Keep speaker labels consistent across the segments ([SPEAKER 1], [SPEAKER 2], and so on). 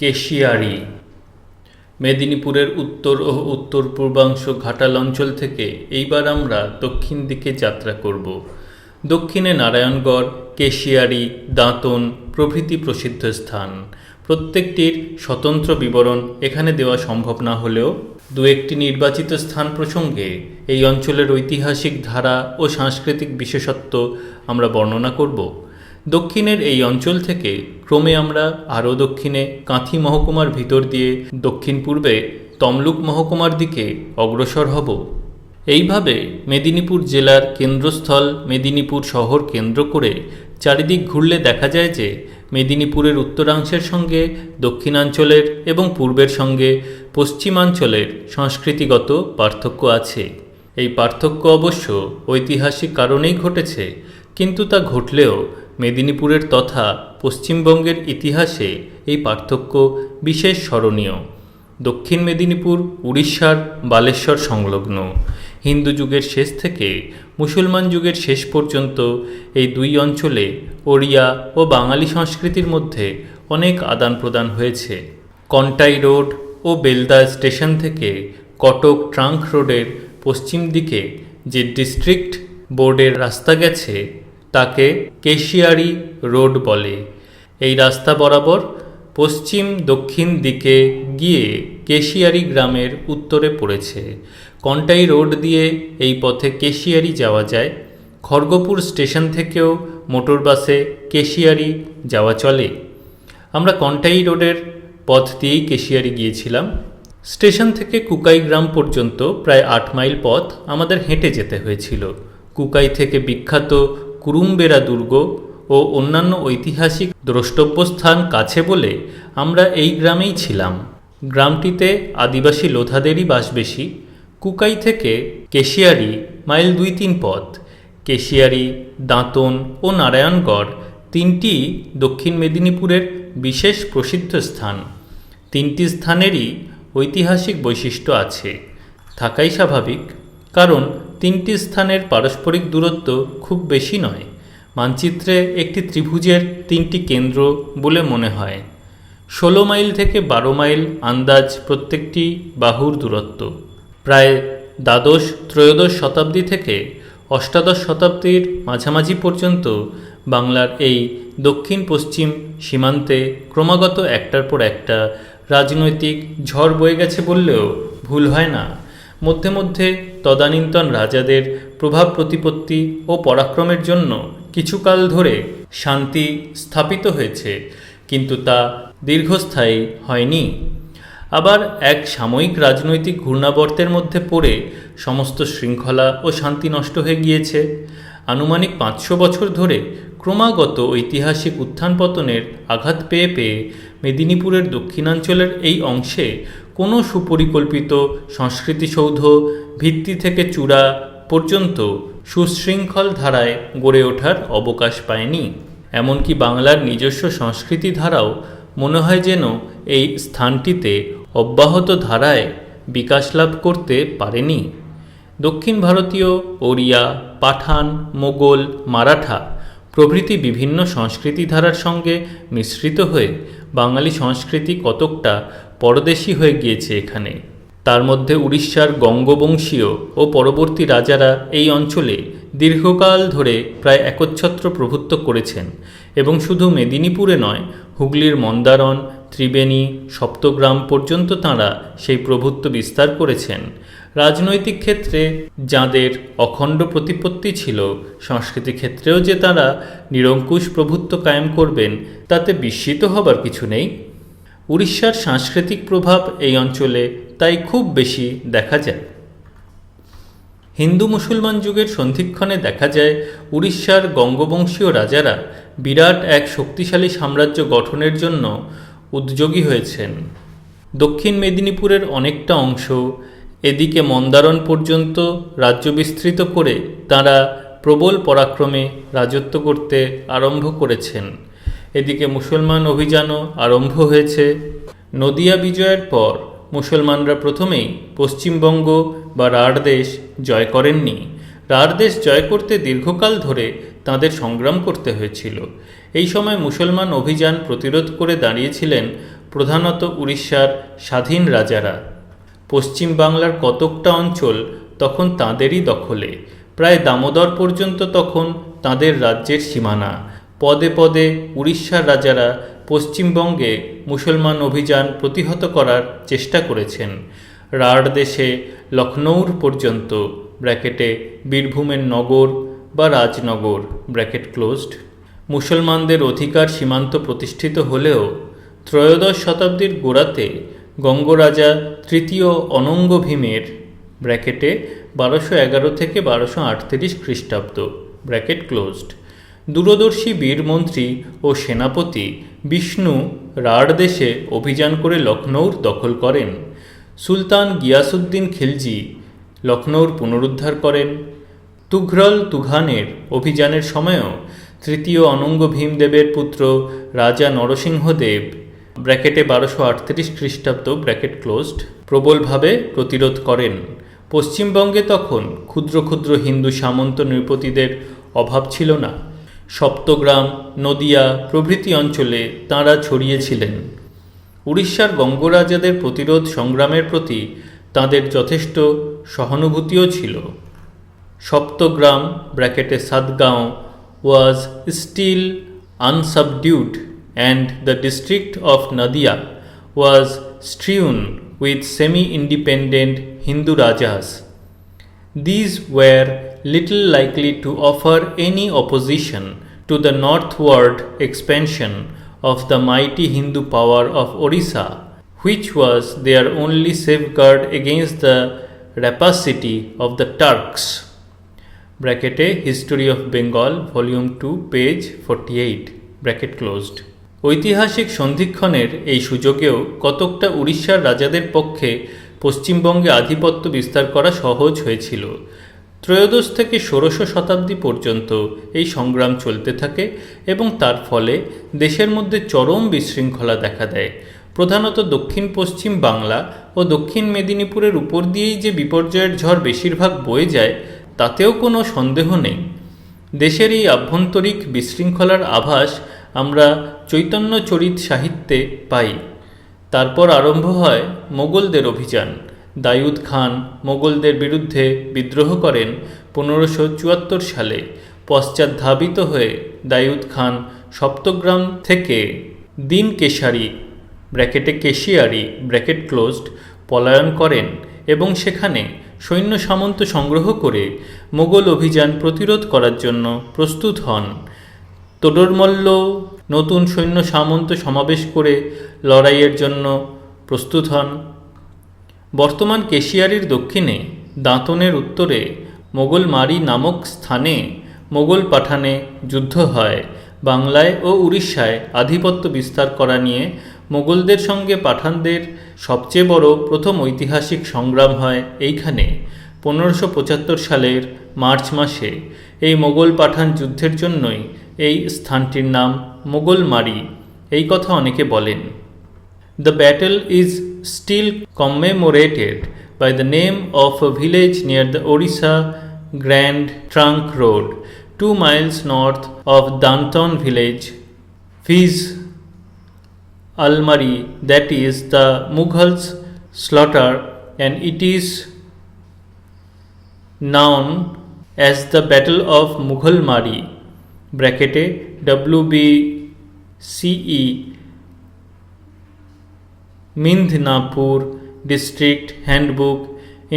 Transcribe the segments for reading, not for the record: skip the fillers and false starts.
[SPEAKER 1] কেশিয়ারি মেদিনীপুরের উত্তর ও উত্তর পূর্বাংশ ঘাটাল অঞ্চল থেকে এইবার আমরা দক্ষিণ দিকে যাত্রা করব। দক্ষিণে নারায়ণগড়, কেশিয়ারি, দাঁতন প্রভৃতি প্রসিদ্ধ স্থান। প্রত্যেকটির স্বতন্ত্র বিবরণ এখানে দেওয়া সম্ভব না হলেও দু একটি নির্বাচিত স্থান প্রসঙ্গে এই অঞ্চলের ঐতিহাসিক ধারা ও সাংস্কৃতিক বিশেষত্ব আমরা বর্ণনা করব। দক্ষিণের এই অঞ্চল থেকে ক্রমে আমরা আরও দক্ষিণে কাঁথি মহকুমার ভিতর দিয়ে দক্ষিণ পূর্বে তমলুক মহকুমার দিকে অগ্রসর হব। এইভাবে মেদিনীপুর জেলার কেন্দ্রস্থল মেদিনীপুর শহর কেন্দ্র করে চারিদিক ঘুরলে দেখা যায় যে মেদিনীপুরের উত্তরাংশের সঙ্গে দক্ষিণাঞ্চলের এবং পূর্বের সঙ্গে পশ্চিমাঞ্চলের সংস্কৃতিগত পার্থক্য আছে। এই পার্থক্য অবশ্য ঐতিহাসিক কারণেই ঘটেছে, কিন্তু তা ঘটলেও মেদিনীপুরের তথা পশ্চিমবঙ্গের ইতিহাসে এই পার্থক্য বিশেষ স্মরণীয়। দক্ষিণ মেদিনীপুর উড়িষ্যার বালেশ্বর সংলগ্ন। হিন্দু যুগের শেষ থেকে মুসলমান যুগের শেষ পর্যন্ত এই দুই অঞ্চলে ওড়িয়া ও বাঙালি সংস্কৃতির মধ্যে অনেক আদান প্রদান হয়েছে। কন্টাই রোড ও বেলদা স্টেশন থেকে কটক ট্রাঙ্ক রোডের পশ্চিম দিকে যে ডিস্ট্রিক্ট বোর্ডের রাস্তা গেছে তাকে কেশিয়ারি রোড বলে। এই রাস্তা বরাবর পশ্চিম দক্ষিণ দিকে গিয়ে কেশিয়ারি গ্রামের উত্তরে পড়েছে। কন্টাই রোড দিয়ে এই পথে কেশিয়ারি যাওয়া যায়। খড়গপুর স্টেশন থেকেও মোটর বাসে কেশিয়ারি যাওয়া চলে। আমরা কন্টাই রোডের পথ দিয়েই কেশিয়ারি গিয়েছিলাম। স্টেশন থেকে কুকাই গ্রাম পর্যন্ত প্রায় 8 মাইল পথ আমাদের হেঁটে যেতে হয়েছিল। কুকাই থেকে বিখ্যাত কুরুম্বেরা দুর্গ ও অন্যান্য ঐতিহাসিক দ্রষ্টব্য স্থান কাছে বলে আমরা এই গ্রামেই ছিলাম। গ্রামটিতে আদিবাসী লোধাদেরই বাস বেশি। কুকাই থেকে কেশিয়ারি মাইল 2-3 পথ। কেশিয়ারি, দাঁতন ও নারায়ণগড় তিনটি দক্ষিণ মেদিনীপুরের বিশেষ প্রসিদ্ধ স্থান। তিনটি স্থানেরই ঐতিহাসিক বৈশিষ্ট্য আছে, থাকাই স্বাভাবিক, কারণ তিনটি স্থানের পারস্পরিক দূরত্ব খুব বেশি নয়। মানচিত্রে একটি ত্রিভুজের 3টি কেন্দ্র বলে মনে হয়। 16 মাইল থেকে 12 মাইল আন্দাজ প্রত্যেকটি বাহুর দূরত্ব। প্রায় দ্বাদশ-ত্রয়োদশ শতাব্দী থেকে অষ্টাদশ শতাব্দীর মাঝামাঝি পর্যন্ত বাংলার এই দক্ষিণ পশ্চিম সীমান্তে ক্রমাগত একটার পর একটা রাজনৈতিক ঝড় বয়ে গেছে বললেও ভুল হয় না। মধ্যে মধ্যে তদানীন্তন রাজাদের প্রভাব প্রতিপত্তি ও পরাক্রমের জন্য কিছুকাল ধরে শান্তি স্থাপিত হয়েছে, কিন্তু তা দীর্ঘস্থায়ী হয়নি। আবার এক সাময়িক রাজনৈতিক ঘূর্ণাবর্তের মধ্যে পড়ে সমস্ত শৃঙ্খলা ও শান্তি নষ্ট হয়ে গিয়েছে। আনুমানিক 500 বছর ধরে ক্রমাগত ঐতিহাসিক উত্থান পতনের আঘাত পেয়ে পেয়ে মেদিনীপুরের দক্ষিণাঞ্চলের এই অংশে কোনো সুপরিকল্পিত সংস্কৃতিসৌধ ভিত্তি থেকে চূড়া পর্যন্ত সুশৃঙ্খল ধারায় গড়ে ওঠার অবকাশ পায়নি। এমনকি বাংলার নিজস্ব সংস্কৃতি ধারাও মনে হয় যেন এই স্থানটিতে অব্যাহত ধারায় বিকাশ লাভ করতে পারেনি। দক্ষিণ ভারতীয়, ওড়িয়া, পাঠান, মোগল, মারাঠা প্রভৃতি বিভিন্ন সংস্কৃতি ধারার সঙ্গে মিশ্রিত হয়ে বাঙালি সংস্কৃতি কতকটা পরদেশী হয়ে গিয়েছে এখানে। তার মধ্যে উড়িষ্যার গঙ্গবংশীয় ও পরবর্তী রাজারা এই অঞ্চলে দীর্ঘকাল ধরে প্রায় একচ্ছত্র প্রভুত্ব করেছেন এবং শুধু মেদিনীপুরে নয়, হুগলির মন্দারণ, ত্রিবেণী, সপ্তগ্রাম পর্যন্ত তাঁরা সেই প্রভুত্ব বিস্তার করেছেন। রাজনৈতিক ক্ষেত্রে যাঁদের অখণ্ড প্রতিপত্তি ছিল, সংস্কৃতি ক্ষেত্রেও যে তাঁরা নিরঙ্কুশ প্রভুত্ব কায়েম করবেন তাতে বিস্মিত হবার কিছু নেই। উড়িষ্যার সাংস্কৃতিক প্রভাব এই অঞ্চলে তাই খুব বেশি দেখা যায়। হিন্দু মুসলমান যুগের সন্ধিক্ষণে দেখা যায় উড়িষ্যার গঙ্গবংশীয় রাজারা বিরাট এক শক্তিশালী সাম্রাজ্য গঠনের জন্য উদ্যোগী হয়েছেন। দক্ষিণ মেদিনীপুরের অনেকটা অংশ এদিকে মন্দারণ পর্যন্ত রাজ্য বিস্তৃত করে তাঁরা প্রবল পরাক্রমে রাজত্ব করতে আরম্ভ করেছেন। এদিকে মুসলমান অভিযানও আরম্ভ হয়েছে। নদিয়া বিজয়ের পর মুসলমানরা প্রথমেই পশ্চিমবঙ্গ বা রাঢ় দেশ জয় করেননি। রাঢ় দেশ জয় করতে দীর্ঘকাল ধরে তাঁদের সংগ্রাম করতে হয়েছিল। এই সময় মুসলমান অভিযান প্রতিরোধ করে দাঁড়িয়েছিলেন প্রধানত উড়িষ্যার স্বাধীন রাজারা। পশ্চিম বাংলার কতকটা অঞ্চল তখন তাঁদেরই দখলে, প্রায় দামোদর পর্যন্ত তখন তাঁদের রাজ্যের সীমানা। পদে পদে উড়িষ্যার রাজারা পশ্চিমবঙ্গে মুসলমান অভিযান প্রতিহত করার চেষ্টা করেছেন। রাঢ় দেশে লখনৌর পর্যন্ত ব্র্যাকেটে বীরভূমের নগর বা রাজনগর ব্র্যাকেট ক্লোজড মুসলমানদের অধিকার সীমান্ত প্রতিষ্ঠিত হলেও ত্রয়োদশ শতাব্দীর গোড়াতে গঙ্গরাজা তৃতীয় অনঙ্গ ভীমের ব্র্যাকেটে 1211 থেকে 1238 খ্রিস্টাব্দ ব্র্যাকেট ক্লোজড দূরদর্শী বীরমন্ত্রী ও সেনাপতি বিষ্ণু রাঢ় দেশে অভিযান করে লখনৌর দখল করেন। সুলতান গিয়াসউদ্দিন খিলজি লখনৌর পুনরুদ্ধার করেন। তুঘরল তুঘানের অভিযানের সময়ও তৃতীয় অনঙ্গ ভীমদেবের পুত্র রাজা নরসিংহদেব ব্র্যাকেটে 1238 খ্রিস্টাব্দ ব্র্যাকেট ক্লোজড প্রবলভাবে প্রতিরোধ করেন। পশ্চিমবঙ্গে তখন ক্ষুদ্র ক্ষুদ্র হিন্দু সামন্ত নৃপতিদের অভাব ছিল না। সপ্তগ্রাম, নদিয়া প্রভৃতি অঞ্চলে তাঁরা ছড়িয়েছিলেন। উড়িষ্যার গঙ্গরাজাদের প্রতিরোধ সংগ্রামের প্রতি তাঁদের যথেষ্ট সহানুভূতিও ছিল। সপ্তগ্রাম ব্র্যাকেটে Satgaon was still unsubdued and the district of Nadia was strewn with semi-independent Hindu rajas. These were little likely to offer any opposition to the northward expansion of the mighty Hindu power of Orissa, which was their only safeguard against the rapacity of the Turks. ব্র্যাকেটে history of Bengal volume 2 page 48 bracket closed ঐতিহাসিক সন্ধিক্ষণের এই সুযোগেও কতকটা উড়িষ্যার রাজাদের পক্ষে পশ্চিমবঙ্গে আধিপত্য বিস্তার করা সহজ হয়েছিল। ত্রয়োদশ থেকে ষোড়শ শতাব্দী পর্যন্ত এই সংগ্রাম চলতে থাকে এবং তার ফলে দেশের মধ্যে চরম বিশৃঙ্খলা দেখা দেয়। প্রধানত দক্ষিণ পশ্চিম বাংলা ও দক্ষিণ মেদিনীপুরের উপর দিয়েই যে বিপর্যয়ের ঝড় বেশিরভাগ বয়ে যায় তাতেও কোনো সন্দেহ নেই। দেশের এই আভ্যন্তরিক বিশৃঙ্খলার আভাস আমরা চৈতন্যচরিত সাহিত্যে পাই। তারপর আরম্ভ হয় মোগলদের অভিযান। দাউদ খান মোগলদের বিরুদ্ধে বিদ্রোহ করেন 1574 সালে। পশ্চাৎধাবিত হয়ে দাউদ খান সপ্তগ্রাম থেকে দিন কেশারি ব্র্যাকেটে কেশিয়ারি ব্র্যাকেট ক্লোজড পলায়ন করেন এবং সেখানে সৈন্য সামন্ত সংগ্রহ করে মোগল অভিযান প্রতিরোধ করার জন্য প্রস্তুত হন। তোডরমল্ল নতুন সৈন্য সামন্ত সমাবেশ করে লড়াইয়ের জন্য প্রস্তুত হন। বর্তমান কেশিয়ারির দক্ষিণে দাঁতনের উত্তরে মোগলমারি নামক স্থানে মোগল পাঠানে যুদ্ধ হয়। বাংলায় ও উড়িষ্যায় আধিপত্য বিস্তার করা নিয়ে মোগলদের সঙ্গে পাঠানদের সবচেয়ে বড় প্রথম ঐতিহাসিক সংগ্রাম হয় এইখানে 1575 সালের মার্চ মাসে। এই মোগল পাঠান যুদ্ধের জন্যই এই স্থানটির নাম মোগলমারি, এই কথা অনেকে বলেন। The battle is still commemorated by the name of a village near the Orissa Grand Trunk Road, 2 miles north of Danton village, viz. Almari, that is the Mughals' slaughter, and it is known as the Battle of Mughalmari, bracketed WBCE, Mindnapur District Handbook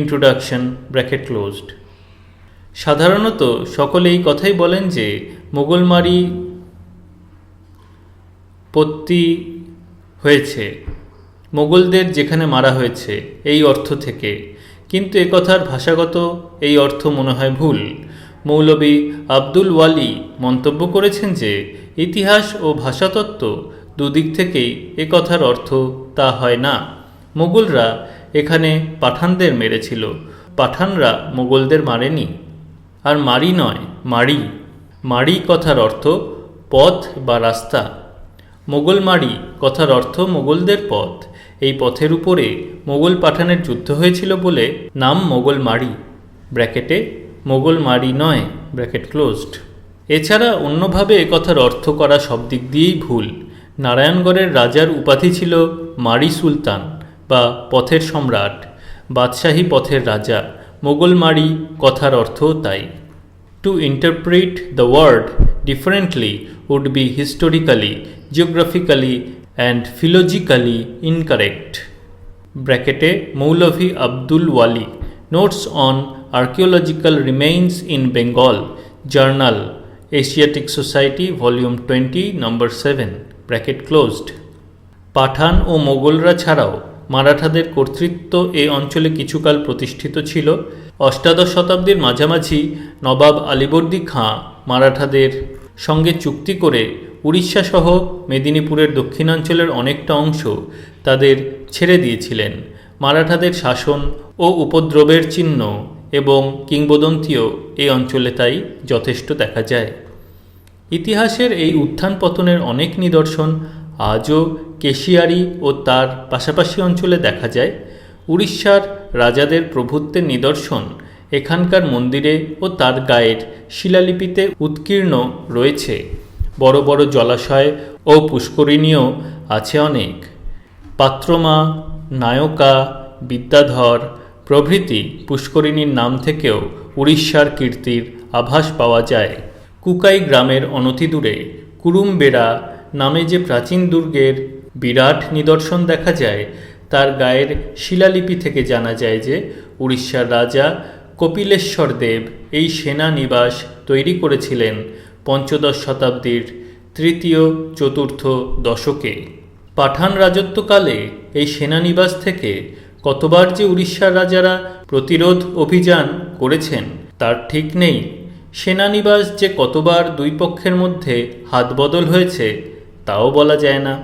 [SPEAKER 1] Introduction, bracket closed. সাধারণত সকলে এই কথাই বলেন যে মোগলমারি পত্তি হয়েছে মোগলদের যেখানে মারা হয়েছে এই অর্থ থেকে, কিন্তু একথার ভাষাগত এই অর্থ মনে হয় ভুল। মৌলভী আব্দুল ওয়ালি মন্তব্য করেছেন যে ইতিহাস ও ভাষাতত্ত্ব দুদিক থেকেই একথার অর্থ তা হয় না। মোগলরা এখানে পাঠানদের মেরেছিল, পাঠানরা মোগলদের মারেনি। আর মারি নয়, মারি। মারি কথার অর্থ পথ বা রাস্তা। মোগলমারি কথার অর্থ মোগলদের পথ। এই পথের উপরে মোগল পাঠানের যুদ্ধ হয়েছিল বলে নাম মোগলমারি, ব্র্যাকেটে মোগলমারি নয়, ব্র্যাকেট ক্লোজড। এছাড়া অন্যভাবে একথার অর্থ করা সব দিক দিয়েই ভুল। নারায়ণগড়ের রাজার উপাধি ছিল মারি সুলতান বা পথের সম্রাট, বাদশাহী পথের রাজা। মোগল মারি কথার অর্থও তাই। To interpret the word differently would be historically, geographically and philologically incorrect. ব্র্যাকেটে Maulvi Abdul Wali, notes on archaeological remains in Bengal, journal Asiatic society, volume 20, number 7, bracket closed. Pathan ও মোগলরা ছাড়াও মারাঠাদের কর্তৃত্ব এ অঞ্চলে কিছুকাল প্রতিষ্ঠিত ছিল। অষ্টাদশ শতাব্দীর মাঝামাঝি নবাব আলীবর্দী খাঁ মারাঠাদের সঙ্গে চুক্তি করে উড়িষ্যা সহ মেদিনীপুরের দক্ষিণাঞ্চলের অনেকটা অংশ তাদের ছেড়ে দিয়েছিলেন। মারাঠাদের শাসন ও উপদ্রবের চিহ্ন এবং কিংবদন্তিও এই অঞ্চলে তাই যথেষ্ট দেখা যায়। ইতিহাসের এই উত্থান পতনের অনেক নিদর্শন আজও কেশিয়ারি ও তার পাশাপাশি অঞ্চলে দেখা যায়। উড়িষ্যার রাজাদের প্রভুত্বের নিদর্শন এখানকার মন্দিরে ও তার গায়ের শিলালিপিতে উৎকীর্ণ রয়েছে। বড় বড় জলাশয় ও পুষ্করিণীও আছে অনেক। পাত্রমা, নায়কা, বিদ্যাধর প্রভৃতি পুষ্করিণীর নাম থেকেও উড়িষ্যার কীর্তির আভাস পাওয়া যায়। কুকাই গ্রামের অনতিদূরে কুরুমবেড়া নামে যে প্রাচীন দুর্গের বিরাট নিদর্শন দেখা যায়, তার গায়ের শিলালিপি থেকে জানা যায় যে উড়িষ্যার রাজা কপিলেশ্বর দেব এই সেনানিবাস তৈরি করেছিলেন পঞ্চদশ শতাব্দীর তৃতীয় চতুর্থ দশকে। পাঠান রাজত্বকালে এই সেনানিবাস থেকে কতবার যে উড়িষ্যার রাজারা প্রতিরোধ অভিযান করেছেন তার ঠিক নেই। সেনানিবাস যে কতবার দুই পক্ষের মধ্যে হাতবদল হয়েছে তাও বলা যায় না।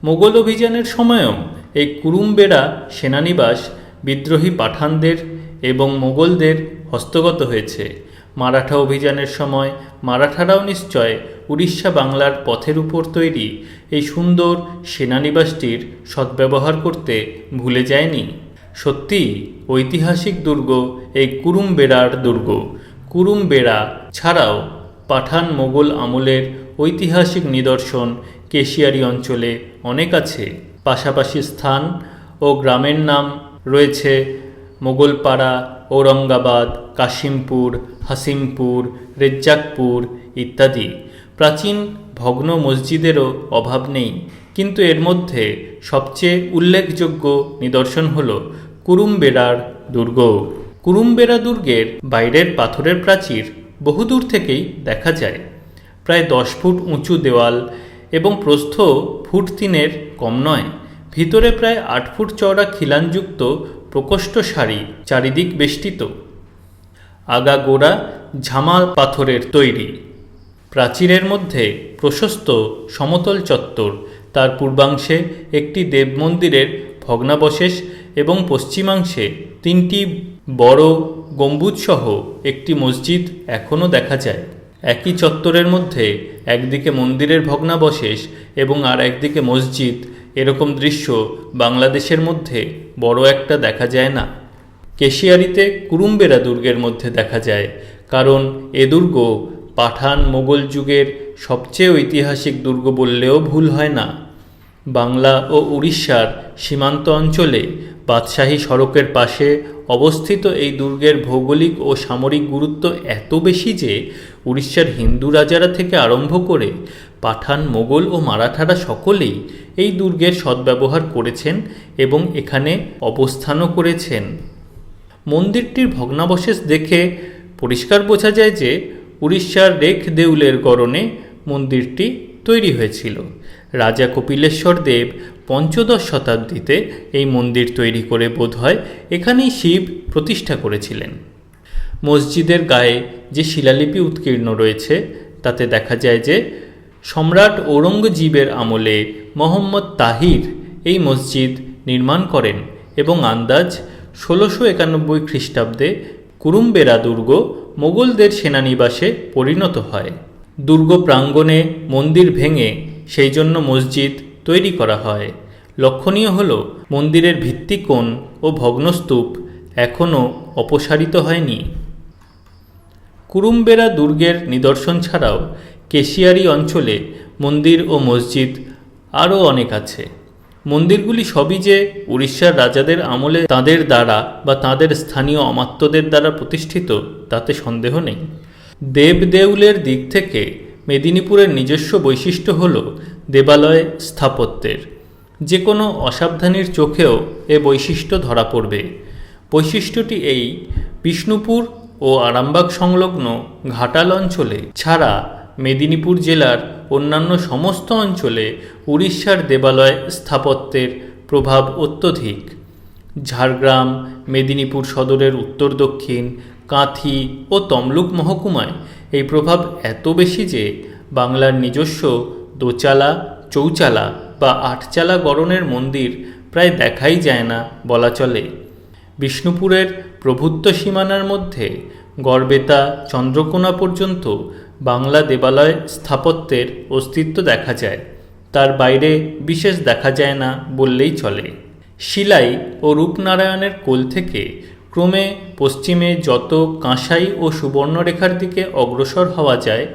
[SPEAKER 1] মোগল অভিযানের সময়ও এই কুরুমবেড়া সেনানিবাস বিদ্রোহী পাঠানদের এবং মোগলদের হস্তগত হয়েছে। মারাঠা অভিযানের সময় মারাঠারাও নিশ্চয় উড়িষ্যা বাংলার পথের উপর তৈরি এই সুন্দর সেনানিবাসটির সদ্ব্যবহার করতে ভুলে যায়নি। সত্যি ঐতিহাসিক দুর্গ এই কুরুমবেড়ার দুর্গ। কুরুমবেড়া ছাড়াও পাঠান মোগল আমলের ঐতিহাসিক নিদর্শন কেশিয়ারি অঞ্চলে অনেক আছে। পাশাপাশি স্থান ও গ্রামের নাম রয়েছে মোগলপাড়া, ঔরঙ্গাবাদ, কাশিমপুর, হাসিমপুর, রেজ্জাকপুর ইত্যাদি। প্রাচীন ভগ্ন মসজিদেরও অভাব নেই, কিন্তু এর মধ্যে সবচেয়ে উল্লেখযোগ্য নিদর্শন হল কুরুমবেড়ার দুর্গ। কুরুমবেড়া দুর্গের বাইরের পাথরের প্রাচীর বহুদূর থেকেই দেখা যায়। প্রায় 10 ফুট উঁচু দেওয়াল এবং প্রস্থ ফুট 3 কম নয়। ভিতরে প্রায় 8 ফুট চওড়া খিলানযুক্ত প্রকোষ্ঠ সারি চারিদিক বেষ্টিত। আগাগোড়া ঝামা পাথরের তৈরি। প্রাচীরের মধ্যে প্রশস্ত সমতল চত্বর, তার পূর্বাংশে একটি দেব মন্দিরের ভগ্নাবশেষ এবং পশ্চিমাংশে 3টি বড় গম্বুজসহ একটি মসজিদ এখনও দেখা যায়। একই চত্বরের মধ্যে একদিকে মন্দিরের ভগ্নাবশেষ এবং আর একদিকে মসজিদ, এরকম দৃশ্য বাংলাদেশের মধ্যে বড় একটা দেখা যায় না। কেশিয়ারিতে কুরুমবেড়া দুর্গের মধ্যে দেখা যায়, কারণ এ দুর্গ পাঠান মোগল যুগের সবচেয়ে ঐতিহাসিক দুর্গ বললেও ভুল হয় না। বাংলা ও উড়িষ্যার সীমান্ত অঞ্চলে বাদশাহী সড়কের পাশে অবস্থিত এই দুর্গের ভৌগোলিক ও সামরিক গুরুত্ব এত বেশি যে উড়িষ্যার হিন্দু রাজারা থেকে আরম্ভ করে পাঠান, মোগল ও মারাঠারা সকলেই এই দুর্গের সদ্ব্যবহার করেছেন এবং এখানে অবস্থানও করেছেন। মন্দিরটির ভগ্নাবশেষ দেখে পরিষ্কার বোঝা যায় যে উড়িষ্যার রেখ দেউলের গড়নে মন্দিরটি তৈরি হয়েছিল। রাজা কপিলেশ্বর দেব পঞ্চদশ শতাব্দীতে এই মন্দির তৈরি করে বোধহয় এখানেই শিব প্রতিষ্ঠা করেছিলেন। মসজিদের গায়ে যে শিলালিপি উৎকীর্ণ রয়েছে তাতে দেখা যায় যে সম্রাট ঔরঙ্গজীবের আমলে মোহাম্মদ তাহির এই মসজিদ নির্মাণ করেন এবং আন্দাজ 1691 খ্রিস্টাব্দে কুরুমবেড়া দুর্গ মোগলদের সেনানিবাসে পরিণত হয়। দুর্গ প্রাঙ্গণে মন্দির ভেঙে সেই জন্য মসজিদ তৈরি করা হয়। লক্ষণীয় হল মন্দিরের ভিত্তিকোণ ও ভগ্নস্তূপ এখনও অপসারিত হয়নি। কুরুম্বেরা দুর্গের নিদর্শন ছাড়াও কেশিয়ারি অঞ্চলে মন্দির ও মসজিদ আরও অনেক আছে। মন্দিরগুলি সবই যে উড়িষ্যার রাজাদের আমলে তাদের দ্বারা বা তাদের স্থানীয় অমাত্যদের দ্বারা প্রতিষ্ঠিত তাতে সন্দেহ নেই। দেবদেউলের দিক থেকে মেদিনীপুরের নিজস্ব বৈশিষ্ট্য হল দেবালয় স্থাপত্যের। যে কোনো অসাবধানীর চোখেও এ বৈশিষ্ট্য ধরা পড়বে। বৈশিষ্ট্যটি এই: বিষ্ণুপুর ও আরামবাগ সংলগ্ন ঘাটাল অঞ্চলে ছাড়া মেদিনীপুর জেলার অন্যান্য সমস্ত অঞ্চলে উড়িষ্যার দেবালয় স্থাপত্যের প্রভাব অত্যধিক। ঝাড়গ্রাম, মেদিনীপুর সদরের উত্তর দক্ষিণ, কাঁথি ও তমলুক মহকুমায় এই প্রভাব এত বেশি যে বাংলার নিজস্ব দোচালা, চৌচালা বা আটচালা গড়নের মন্দির প্রায় দেখাই যায় না বলা চলে। বিষ্ণুপুরের প্রভুত্ব সীমানার মধ্যে গড়বেতা, চন্দ্রকোনা পর্যন্ত বাংলা দেবালয় স্থাপত্যের অস্তিত্ব দেখা যায়, তার বাইরে বিশেষ দেখা যায় না বললেই চলে। শিলাই ও রূপনারায়ণের কোল থেকে ক্রমে পশ্চিমে যত কাঁসাই ও সুবর্ণরেখার দিকে অগ্রসর হওয়া যায়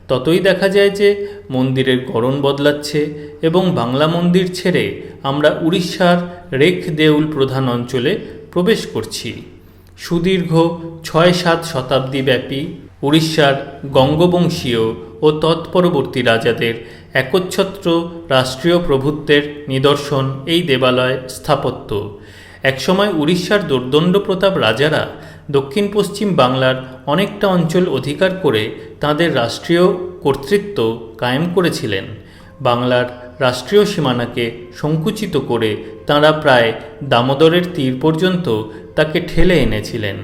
[SPEAKER 1] ততই দেখা যায় যে মন্দিরের গড়ন বদলাচ্ছে এবং বাংলা মন্দির ছেড়ে আমরা উড়িষ্যার রেখ দেউল প্রধান অঞ্চলে প্রবেশ করছি। সুদীর্ঘ ৬-৭ শতাব্দী ব্যাপী উড়িষ্যার গঙ্গবংশীয় ও তৎপরবর্তী রাজাদের একচ্ছত্র রাষ্ট্রীয় প্রভুত্বের নিদর্শন এই দেবালয় স্থাপত্য। একসময় উড়িষ্যার দোর্দণ্ড প্রতাপ রাজারা দক্ষিণ পশ্চিম বাংলার অনেকটা অঞ্চল অধিকার করে তাদের রাষ্ট্রীয় কর্তৃত্ব কায়েম করেছিলেন। বাংলার রাষ্ট্রীয় সীমানাকে সংকুচিত করে তাঁরা প্রায় দামোদরের তীর পর্যন্ত তাকে ঠেলে এনেছিলেন।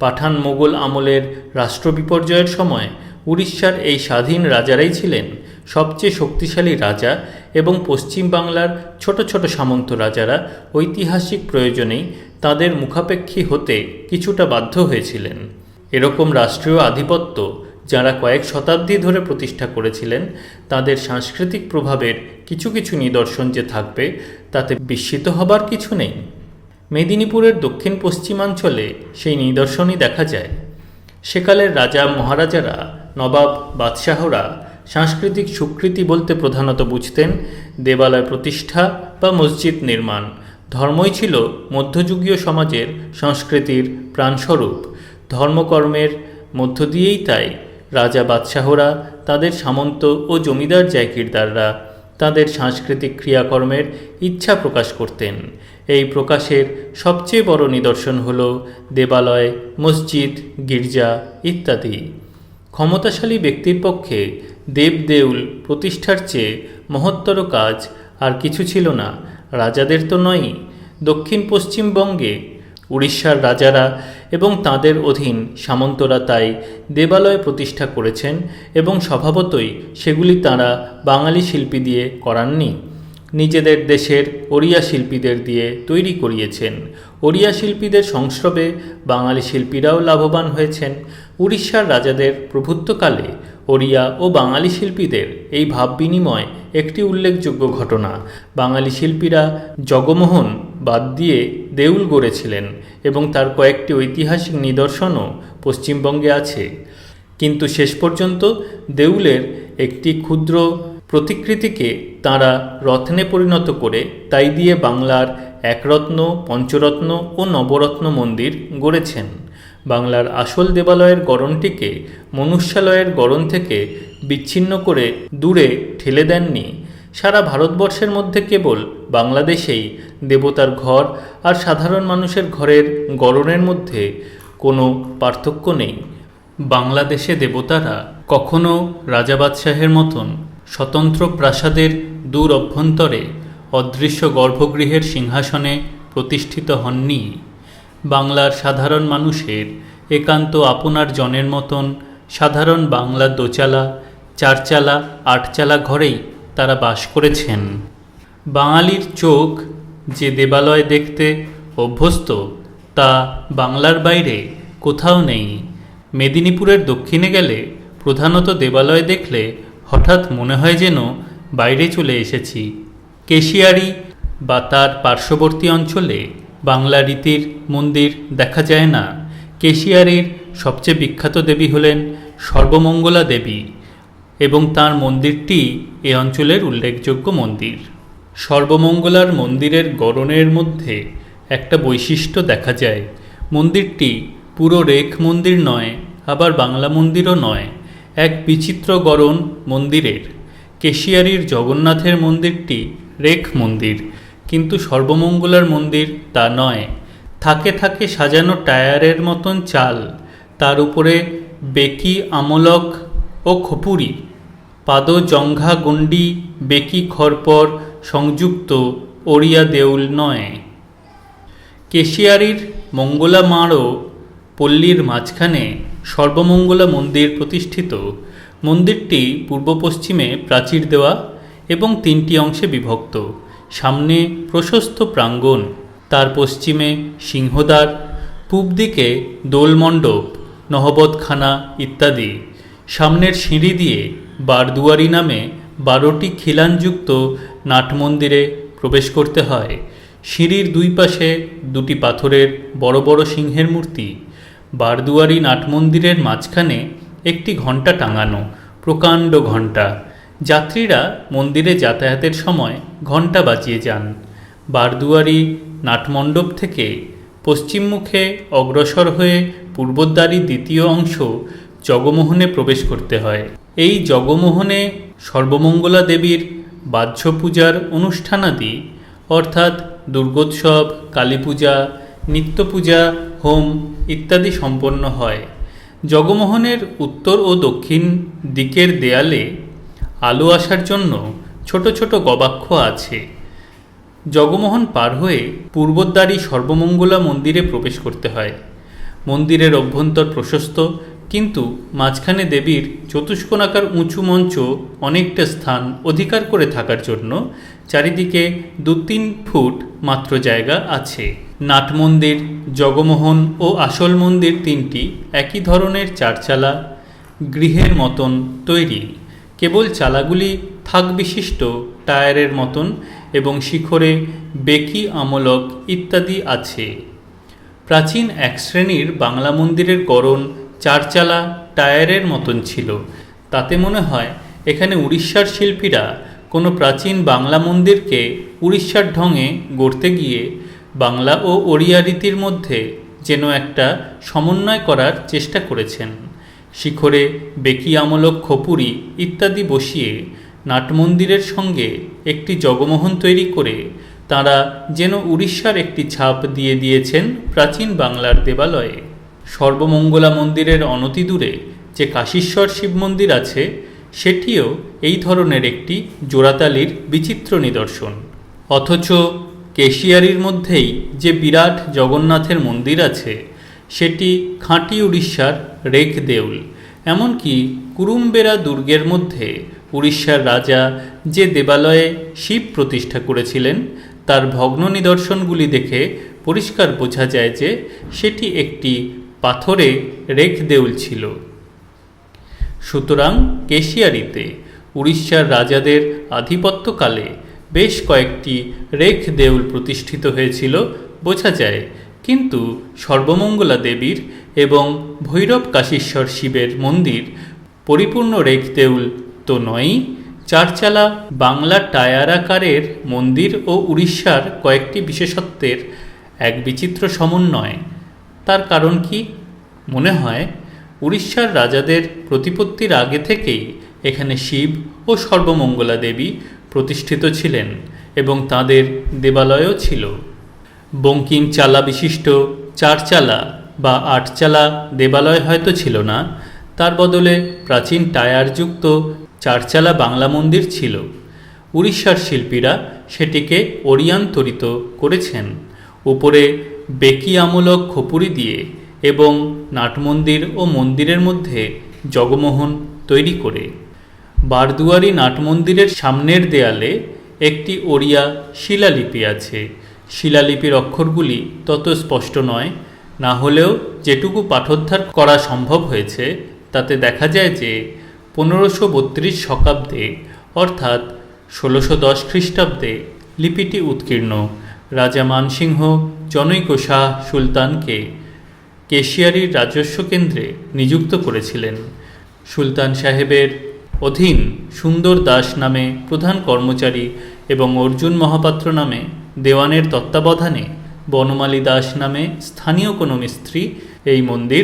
[SPEAKER 1] পাঠান মোগল আমলের রাষ্ট্র বিপর্যয়ের সময় উড়িষ্যার এই স্বাধীন রাজারাই ছিলেন সবচেয়ে শক্তিশালী রাজা এবং পশ্চিম বাংলার ছোট ছোট সামন্ত রাজারা ঐতিহাসিক প্রয়োজনেই তাদের মুখাপেক্ষী হতে কিছুটা বাধ্য হয়েছিলেন। এরকম রাষ্ট্রীয় আধিপত্য যারা কয়েক শতাব্দী ধরে প্রতিষ্ঠা করেছিলেন তাদের সাংস্কৃতিক প্রভাবের কিছু কিছু নিদর্শন যে থাকবে তাতে বিস্মিত হবার কিছু নেই। মেদিনীপুরের দক্ষিণ পশ্চিমাঞ্চলে সেই নিদর্শনই দেখা যায়। সেকালের রাজা মহারাজারা, নবাব, বাদশাহরা সাংস্কৃতিক স্বীকৃতি বলতে প্রধানত বুঝতেন দেবালয় প্রতিষ্ঠা বা মসজিদ নির্মাণ। ধর্মই ছিল মধ্যযুগীয় সমাজের সংস্কৃতির প্রাণস্বরূপ। ধর্মকর্মের মধ্য দিয়েই তাই রাজা বাদশাহরা, তাদের সামন্ত ও জমিদার জায়গিরদাররা তাদের সাংস্কৃতিক ক্রিয়াকর্মের ইচ্ছা প্রকাশ করতেন। এই প্রকাশের সবচেয়ে বড় নিদর্শন হল দেবালয়, মসজিদ, গির্জা ইত্যাদি। ক্ষমতাশালী ব্যক্তির পক্ষে দেবদেউল প্রতিষ্ঠার চেয়ে মহত্তর কাজ আর কিছু ছিল না। রাজাদের তো নয়ই, দক্ষিণ পশ্চিমবঙ্গে উড়িষ্যার রাজারা এবং তাদের অধীন সামন্তরা তাই দেবালয় প্রতিষ্ঠা করেছেন এবং স্বভাবতই সেগুলি তাঁরা বাঙালি শিল্পী দিয়ে করাননি, নিজেদের দেশের ওড়িয়া শিল্পীদের দিয়ে তৈরি করিয়েছেন। ওড়িয়া শিল্পীদের সংস্রবে বাঙালি শিল্পীরাও লাভবান হয়েছেন। উড়িষ্যার রাজাদের প্রভুত্বকালে ওড়িয়া ও বাঙালি শিল্পীদের এই ভাব বিনিময় একটি উল্লেখযোগ্য ঘটনা। বাঙালি শিল্পীরা জগমোহন বাদ দিয়ে দেউল গড়েছিলেন এবং তার কয়েকটি ঐতিহাসিক নিদর্শনও পশ্চিমবঙ্গে আছে। কিন্তু শেষ পর্যন্ত দেউলের একটি ক্ষুদ্র প্রতিকৃতিকে তাঁরা রত্নে পরিণত করে তাই দিয়ে বাংলার একরত্ন, পঞ্চরত্ন ও নবরত্ন মন্দির গড়েছেন। বাংলার আসল দেবালয়ের গড়নটিকে মনুষ্যালয়ের গড়ন থেকে বিচ্ছিন্ন করে দূরে ঠেলে দেননি। সারা ভারতবর্ষের মধ্যে কেবল বাংলাদেশেই দেবতার ঘর আর সাধারণ মানুষের ঘরের গড়নের মধ্যে কোনো পার্থক্য নেই। বাংলাদেশে দেবতারা কখনো রাজা বাদশাহের মতন স্বতন্ত্র প্রাসাদের দূর অভ্যন্তরে অদৃশ্য গর্ভগৃহের সিংহাসনে প্রতিষ্ঠিত হননি। বাংলার সাধারণ মানুষের একান্ত আপনার জনের মতন সাধারণ বাংলার দোচালা, চারচালা, আটচালা ঘরেই তারা বাস করেছেন। বাঙালির চোখ যে দেবালয় দেখতে অভ্যস্ত তা বাংলার বাইরে কোথাও নেই। মেদিনীপুরের দক্ষিণে গেলে প্রধানত দেবালয় দেখলে হঠাৎ মনে হয় যেন বাইরে চলে এসেছি। কেশিয়ারি বা তার পার্শ্ববর্তী অঞ্চলে বাংলা রীতির মন্দির দেখা যায় না। কেশিয়ারির সবচেয়ে বিখ্যাত দেবী হলেন সর্বমঙ্গলা দেবী এবং তার মন্দিরটি এ অঞ্চলের উল্লেখযোগ্য মন্দির। সর্বমঙ্গলার মন্দিরের গড়নের মধ্যে একটা বৈশিষ্ট্য দেখা যায়। মন্দিরটি পুরো রেখ মন্দির নয়, আবার বাংলা মন্দিরও নয়, এক বিচিত্র গড়ন মন্দিরের। কেশিয়ারির জগন্নাথের মন্দিরটি রেখ মন্দির, কিন্তু সর্বমঙ্গলার মন্দির তা নয়। থাকে থাকে সাজানো টায়ারের মতন চাল, তার উপরে বেকি আমলক ও খপুরি, পাদ জঙ্ঘা গণ্ডি বেকি খরপর সংযুক্ত ওড়িয়া দেউল নয়। কেশিয়ারির মঙ্গলা মাড়ো পল্লীর মাঝখানে সর্বমঙ্গলা মন্দির প্রতিষ্ঠিত। মন্দিরটি পূর্ব পশ্চিমে প্রাচীর দেওয়া এবং 3টি অংশে বিভক্ত। সামনে প্রশস্ত প্রাঙ্গণ, তার পশ্চিমে সিংহদ্বার, পূব দিকে দোলমণ্ডপ, নহবতখানা ইত্যাদি। সামনের সিঁড়ি দিয়ে বারদুয়ারি নামে 12টি খিলানযুক্ত নাটমন্দিরে প্রবেশ করতে হয়। সিঁড়ির দুই পাশে 2টি পাথরের বড় বড় সিংহের মূর্তি। বারদুয়ারি নাটমন্দিরের মাঝখানে একটি ঘণ্টা টাঙানো, প্রকাণ্ড ঘণ্টা। যাত্রীরা মন্দিরে যাতায়াতের সময় ঘণ্টা বাজিয়ে যান। বারদুয়ারি নাটমণ্ডপ থেকে পশ্চিমমুখে অগ্রসর হয়ে পূর্বদ্বারী দ্বিতীয় অংশ জগমোহনে প্রবেশ করতে হয়। এই জগমোহনে সর্বমঙ্গলা দেবীর বাহ্য পূজার অনুষ্ঠানাদি অর্থাৎ দুর্গোৎসব, কালী পূজা, নিত্য পূজা, হোম ইত্যাদি সম্পন্ন হয়। জগমোহনের উত্তর ও দক্ষিণ দিকের দেয়ালে আলো আসার জন্য ছোট ছোট গবাক্ষ আছে। জগমোহন পার হয়ে পূর্বদ্বারী সর্বমঙ্গলা মন্দিরে প্রবেশ করতে হয়। মন্দিরের অভ্যন্তর প্রশস্ত, কিন্তু মাঝখানে দেবীর চতুষ্কোণাকার উঁচু মঞ্চ অনেকটা স্থান অধিকার করে থাকার জন্য চারিদিকে 2-3 ফুট মাত্র জায়গা আছে। নাটমন্দির, জগমোহন ও আসল মন্দির 3টি একই ধরনের 4চালা গৃহের মতন তৈরি। কেবল চালাগুলি থাক বিশিষ্ট টায়ারের মতন এবং শিখরে বেকি আমলক ইত্যাদি আছে। প্রাচীন এক শ্রেণীর বাংলা মন্দিরের গড়ন 4চালা টায়ারের মতন ছিল। তাতে মনে হয় এখানে উড়িষ্যার শিল্পীরা কোনো প্রাচীন বাংলা মন্দিরকে উড়িষ্যার ঢঙে গড়তে গিয়ে বাংলা ও ওড়িয়া রীতির মধ্যে যেন একটা সমন্বয় করার চেষ্টা করেছেন। শিখরে বেকি আমলক খপুরি ইত্যাদি বসিয়ে নাটমন্দিরের সঙ্গে একটি জগমোহন তৈরি করে তাঁরা যেন উড়িষ্যার একটি ছাপ দিয়ে দিয়েছেন প্রাচীন বাংলার দেবালয়ে। সর্বমঙ্গলা মন্দিরের অনতিদূরে যে কাশীশ্বর শিব মন্দির আছে, সেটিও এই ধরনের একটি জোড়াতালির বিচিত্র নিদর্শন। অথচ কেশিয়ারির মধ্যেই যে বিরাট জগন্নাথের মন্দির আছে, সেটি খাঁটি উড়িষ্যার রেখ দেউল। এমনকি কুরুম্বেরা দুর্গের মধ্যে উড়িষ্যার রাজা যে দেবালয়ে শিব প্রতিষ্ঠা করেছিলেন, তার ভগ্ন নিদর্শনগুলি দেখে পরিষ্কার বোঝা যায় যে সেটি একটি পাথরে রেখ দেউল ছিল। সুতরাং কেশিয়ারিতে উড়িষ্যার রাজাদের আধিপত্যকালে বেশ কয়েকটি রেখ দেউল প্রতিষ্ঠিত হয়েছিল বোঝা যায়, কিন্তু সর্বমঙ্গলা দেবীর এবং ভৈরব কাশীশ্বর শিবের মন্দির পরিপূর্ণ রেখ দেউল তো নয়ই, 4চালা বাংলা টায়ার আকারের মন্দির ও উড়িষ্যার কয়েকটি বিশেষত্বের এক বিচিত্র সমন্বয়। তার কারণ কি? মনে হয় উড়িষ্যার রাজাদের প্রতিপত্তির আগে থেকেই এখানে শিব ও সর্বমঙ্গলা দেবী প্রতিষ্ঠিত ছিলেন এবং তাঁদের দেবালয়ও ছিল। বঙ্কিম চালা বিশিষ্ট 4চালা বা 8চালা দেবালয় হয়তো ছিল না, তার বদলে প্রাচীন টায়ারযুক্ত 4চালা বাংলা মন্দির ছিল। উড়িষ্যার শিল্পীরা সেটিকে ওরিয়ান্তরিত করেছেন, উপরে বেকি আমলক খপুরি দিয়ে এবং নাটমন্দির ও মন্দিরের মধ্যে জগমোহন তৈরি করে। বারদুয়ারি নাটমন্দিরের সামনের দেয়ালে একটি ওড়িয়া শিলালিপি আছে। শিলালিপির অক্ষরগুলি তত স্পষ্ট নয়, না হলেও যেটুকু পাঠোদ্ধার করা সম্ভব হয়েছে তাতে দেখা যায় যে 1532 শকাব্দে অর্থাৎ 1610 খ্রিস্টাব্দে লিপিটি উৎকীর্ণ। রাজা মানসিংহ জনৈক শাহ সুলতানকে কেশিয়ারির রাজস্ব কেন্দ্রে নিযুক্ত করেছিলেন। সুলতান সাহেবের অধীন সুন্দর দাস নামে প্রধান কর্মচারী এবং অর্জুন মহাপাত্র নামে দেওয়ানের তত্ত্বাবধানে বনমালী দাস নামে স্থানীয় কোনো মিস্ত্রি এই মন্দির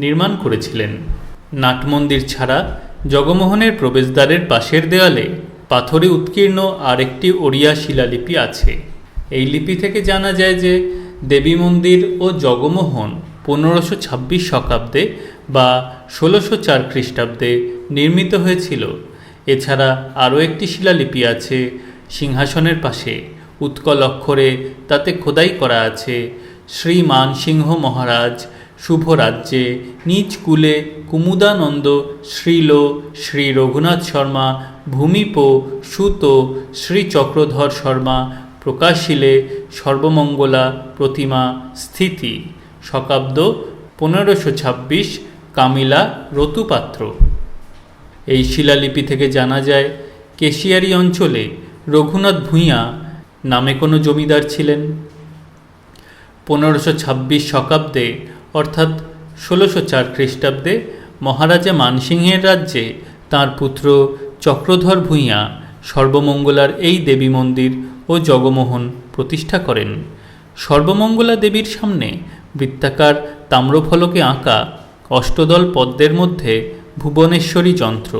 [SPEAKER 1] নির্মাণ করেছিলেন। নাটমন্দির ছাড়া জগমোহনের প্রবেশদ্বারের পাশের দেওয়ালে পাথরে উৎকীর্ণ আরেকটি ওড়িয়া শিলালিপি আছে। এই লিপি থেকে জানা যায় যে দেবী মন্দির ও জগমোহন 1526 শকাব্দে বা 1604 খ্রিস্টাব্দে নির্মিত হয়েছিল। এছাড়া আরও একটি শিলালিপি আছে সিংহাসনের পাশে, উৎকল অক্ষরে তাতে খোদাই করা আছে, শ্রী মানসিংহ মহারাজ শুভ রাজ্যে নিজ কুলে কুমুদানন্দ শ্রীল শ্রী রঘুনাথ শর্মা ভূমিপ সুত শ্রী চক্রধর শর্মা প্রকাশিলে সর্বমঙ্গলা প্রতিমা স্থিতি, শকাব্দ 1526, কামিলা রতুপাত্র। এই শিলালিপি থেকে জানা যায় কেশিয়ারি অঞ্চলে রঘুনাথ ভূঁইয়া নামে কোনো জমিদার ছিলেন। 1526 শকাব্দে অর্থাৎ 1604 খ্রিস্টাব্দে মহারাজা মানসিংহের রাজ্যে তাঁর পুত্র চক্রধর ভূঁইয়া সর্বমঙ্গলার এই দেবী মন্দির ও জগমোহন প্রতিষ্ঠা করেন। সর্বমঙ্গলা দেবীর সামনে বৃত্তাকার তাম্রফলকে আঁকা অষ্টদল পদ্মের মধ্যে ভুবনেশ্বরী যন্ত্র।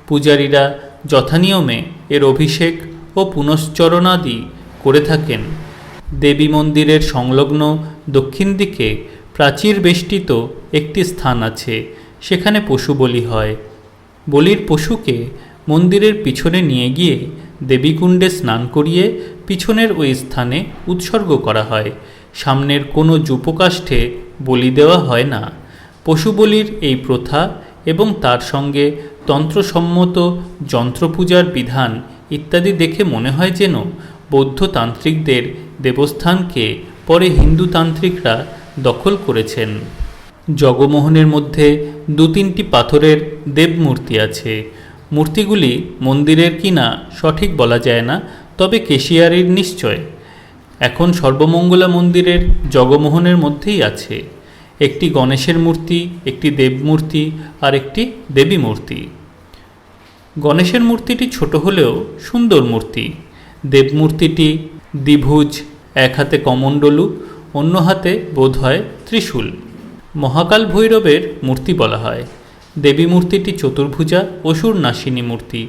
[SPEAKER 1] পূজারীরা যথানিয়মে এর অভিষেক ও পুনশ্চরণাদি করে থাকেন। দেবী মন্দিরের সংলগ্ন দক্ষিণ দিকে প্রাচীর বেষ্টিত একটি স্থান আছে, সেখানে পশু বলি হয়। বলির পশুকে মন্দিরের পিছনে নিয়ে গিয়ে দেবীকুণ্ডে স্নান করিয়ে পিছনের ওই স্থানে উৎসর্গ করা হয়। সামনের কোনো যূপকাষ্ঠে বলি দেওয়া হয় না। পশু বলির এই প্রথা এবং তার সঙ্গে তন্ত্রসম্মত যন্ত্রপূজার বিধান ইত্যাদি দেখে মনে হয় যেন বৌদ্ধতান্ত্রিকদের দেবস্থানকে পরে হিন্দু তান্ত্রিকরা দখল করেছেন। জগমোহনের মধ্যে 2-3টি পাথরের দেবমূর্তি আছে। মূর্তিগুলি মন্দিরের কিনা সঠিক বলা যায় না, তবে কেশিয়ারির নিশ্চয়। এখন সর্বমঙ্গলা মন্দিরের জগমোহনের মধ্যেই আছে একটি গণেশের মূর্তি, একটি দেবমূর্তি আর একটি দেবী মূর্তি। গণেশের মূর্তিটি ছোট হলেও সুন্দর মূর্তি। দেবমূর্তিটি দ্বিভুজ, এক হাতে কমণ্ডলু, অন্য হাতে বোধহয় ত্রিশূল। মহাকাল ভৈরবের মূর্তি বলা হয়। দেবী মূর্তিটি চতুর্ভুজা, অসুর নাশিনী মূর্তি,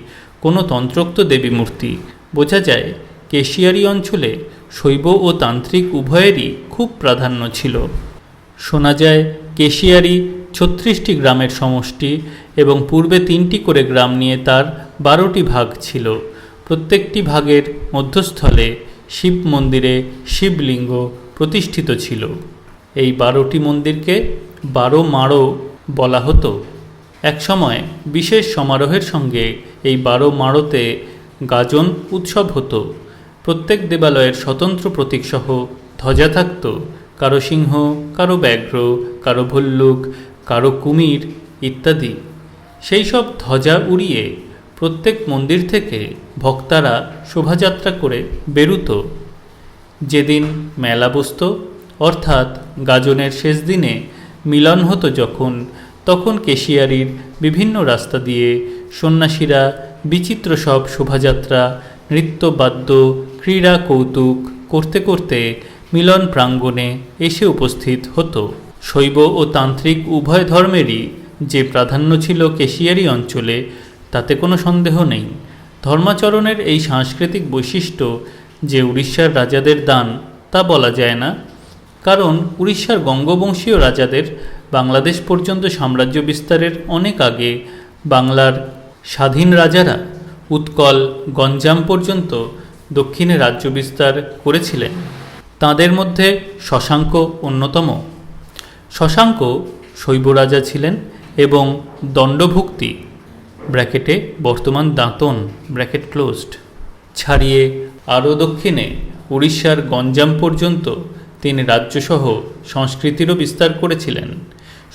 [SPEAKER 1] কোনো তন্ত্রোক্ত দেবী মূর্তি। বোঝা যায় কেশিয়ারি অঞ্চলে শৈব ও তান্ত্রিক উভয়েরই খুব প্রাধান্য ছিল। শোনা যায় কেশিয়ারি 36টি গ্রামের সমষ্টি এবং পূর্বে 3টি করে গ্রাম নিয়ে তার 12টি ভাগ ছিল। প্রত্যেকটি ভাগের মধ্যস্থলে শিব মন্দিরে শিবলিঙ্গ প্রতিষ্ঠিত ছিল। এই 12টি মন্দিরকে 12 মাড়ো বলা হতো। একসময় বিশেষ সমারোহের সঙ্গে এই 12 মাড়োতে গাজন উৎসব হতো। প্রত্যেক দেবালয়ের স্বতন্ত্র প্রতীকসহ ধ্বজা থাকত, কারো সিংহ, কারো ব্যাঘ্র, কারো ভল্লুক, কারো কুমির ইত্যাদি। সেই সব ধ্বজা উড়িয়ে প্রত্যেক মন্দির থেকে ভক্তারা শোভাযাত্রা করে বেরুত। যেদিন মেলা বসত, অর্থাৎ গাজনের শেষ দিনে মিলন হতো তখন কেশিয়ারির বিভিন্ন রাস্তা দিয়ে সন্ন্যাসীরা বিচিত্র সব শোভাযাত্রা, নৃত্যবাদ্য, ক্রীড়া কৌতুক করতে করতে মিলন প্রাঙ্গণে এসে উপস্থিত হতো। শৈব ও তান্ত্রিক উভয় ধর্মেরই যে প্রাধান্য ছিল কেশিয়ারি অঞ্চলে, তাতে কোনো সন্দেহ নেই। ধর্মাচরণের এই সাংস্কৃতিক বৈশিষ্ট্য যে উড়িষ্যার রাজাদের দান তা বলা যায় না, কারণ উড়িষ্যার গঙ্গবংশীয় রাজাদের বাংলাদেশ পর্যন্ত সাম্রাজ্য বিস্তারের অনেক আগে বাংলার স্বাধীন রাজারা উৎকল, গঞ্জাম পর্যন্ত দক্ষিণে রাজ্য বিস্তার করেছিলেন। তাঁদের মধ্যে শশাঙ্ক অন্যতম। শশাঙ্ক শৈব রাজা ছিলেন এবং দণ্ডভুক্তি ব্র্যাকেটে বর্তমান দাঁতন ব্র্যাকেট ক্লোজড ছাড়িয়ে আরও দক্ষিণে উড়িষ্যার গঞ্জাম পর্যন্ত তিনি রাজ্যসহ সংস্কৃতিরও বিস্তার করেছিলেন।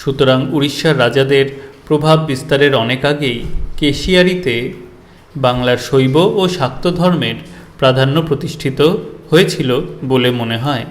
[SPEAKER 1] সুতরাং উড়িষ্যার রাজাদের প্রভাব বিস্তারের অনেক আগেই কেশিয়ারিতে বাংলার শৈব ও শাক্ত ধর্মের প্রাধান্য প্রতিষ্ঠিত হয়েছিল বলে মনে হয়।